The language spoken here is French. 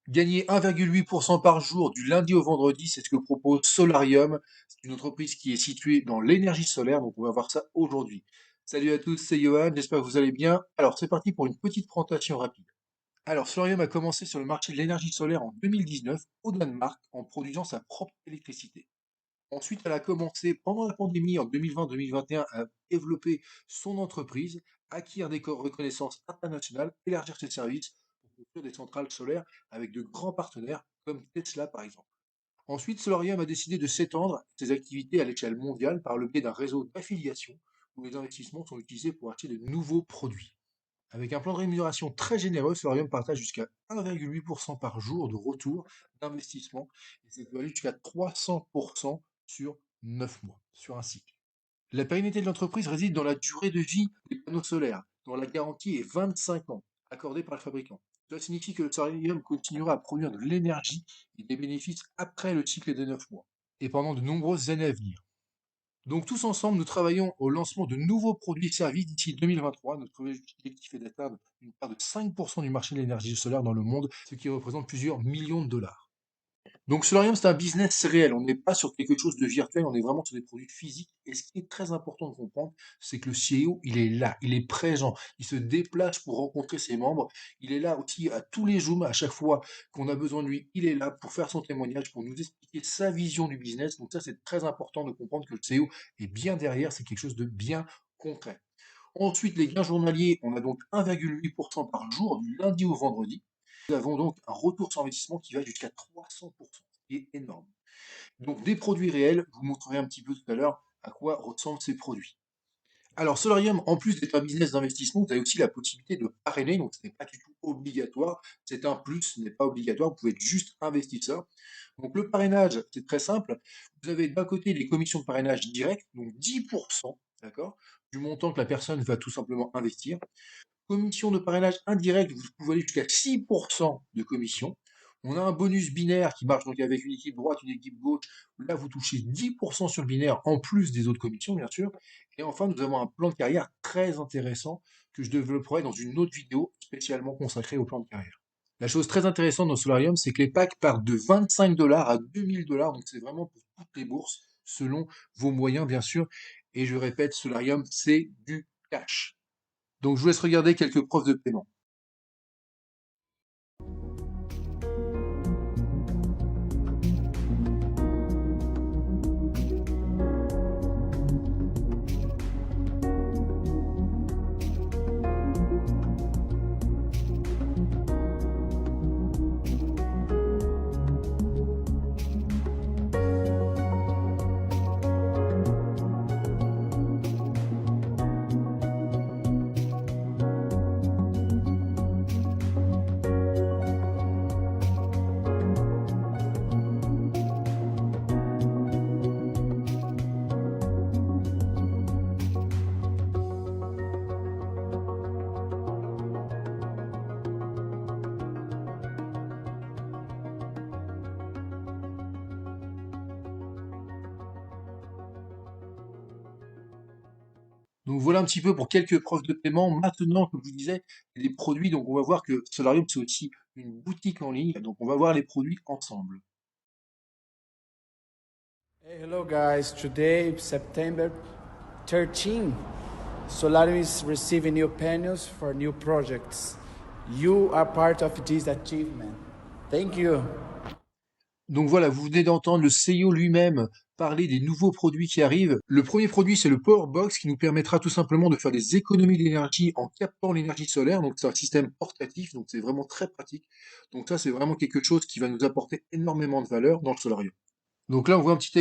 Gagner 1,8% par jour du lundi au vendredi, c'est ce que propose Solarium. C'est une entreprise qui est située dans l'énergie solaire, donc on va voir ça aujourd'hui. Salut à tous, c'est Johan, j'espère que vous allez bien. Alors c'est parti pour une petite présentation rapide. Alors Solarium a commencé sur le marché de l'énergie solaire en 2019 au Danemark en produisant sa propre électricité. Ensuite, elle a commencé pendant la pandémie en 2020-2021 à développer son entreprise, acquérir des reconnaissances internationales, élargir ses services pour construire des centrales solaires avec de grands partenaires comme Tesla par exemple. Ensuite, Solarium a décidé de s'étendre ses activités à l'échelle mondiale par le biais d'un réseau d'affiliation où les investissements sont utilisés pour acheter de nouveaux produits. Avec un plan de rémunération très généreux, Solarium partage jusqu'à 1,8% par jour de retour d'investissement et ça peut aller jusqu'à 300% sur 9 mois sur un cycle. La pérennité de l'entreprise réside dans la durée de vie des panneaux solaires, dont la garantie est 25 ans, accordée par le fabricant. Cela signifie que le Solarium continuera à produire de l'énergie et des bénéfices après le cycle des 9 mois et pendant de nombreuses années à venir. Donc tous ensemble, nous travaillons au lancement de nouveaux produits et services d'ici 2023. Notre objectif est d'atteindre une part de 5% du marché de l'énergie solaire dans le monde, ce qui représente plusieurs millions de dollars. Donc Solarium, c'est un business réel. On n'est pas sur quelque chose de virtuel, on est vraiment sur des produits physiques. Et ce qui est très important de comprendre, c'est que le CEO, il est là, il est présent, il se déplace pour rencontrer ses membres. Il est là aussi à tous les Zooms, à chaque fois qu'on a besoin de lui, il est là pour faire son témoignage, pour nous expliquer sa vision du business. Donc ça, c'est très important de comprendre que le CEO est bien derrière, c'est quelque chose de bien concret. Ensuite, les gains journaliers, on a donc 1,8% par jour, du lundi au vendredi. Nous avons donc un retour sur investissement qui va jusqu'à 300%, ce qui est énorme. Donc des produits réels, je vous montrerai un petit peu tout à l'heure à quoi ressemblent ces produits. Alors Solarium, en plus d'être un business d'investissement, vous avez aussi la possibilité de parrainer, donc ce n'est pas du tout obligatoire, c'est un plus, ce n'est pas obligatoire, vous pouvez être juste investisseur. Donc le parrainage, c'est très simple. Vous avez d'un côté les commissions de parrainage directes, donc 10%, d'accord, du montant que la personne va tout simplement investir. Commission de parrainage indirect, vous pouvez aller jusqu'à 6% de commission. On a un bonus binaire qui marche donc avec une équipe droite, une équipe gauche. Là, vous touchez 10% sur le binaire, en plus des autres commissions, bien sûr. Et enfin, nous avons un plan de carrière très intéressant que je développerai dans une autre vidéo spécialement consacrée au plan de carrière. La chose très intéressante dans Solarium, c'est que les packs partent de 25 dollars à 2000 dollars, donc c'est vraiment pour toutes les bourses, selon vos moyens, bien sûr. Et je répète, Solarium, c'est du cash. Donc je vous laisse regarder quelques preuves de paiement. Donc voilà un petit peu pour quelques preuves de paiement. Maintenant, comme je vous disais, il y a des produits, donc on va voir que Solarium, c'est aussi une boutique en ligne, donc on va voir les produits ensemble. Hey, hello guys. Today, September 13, Solarium is receiving new panels for new projects. You are part of this achievement. Thank you. Donc voilà, vous venez d'entendre le CEO lui-même parler des nouveaux produits qui arrivent. Le premier produit, c'est le Powerbox qui nous permettra tout simplement de faire des économies d'énergie en captant l'énergie solaire. Donc c'est un système portatif, donc c'est vraiment très pratique. Donc ça, c'est vraiment quelque chose qui va nous apporter énormément de valeur dans le solarium. Donc là, on voit un petit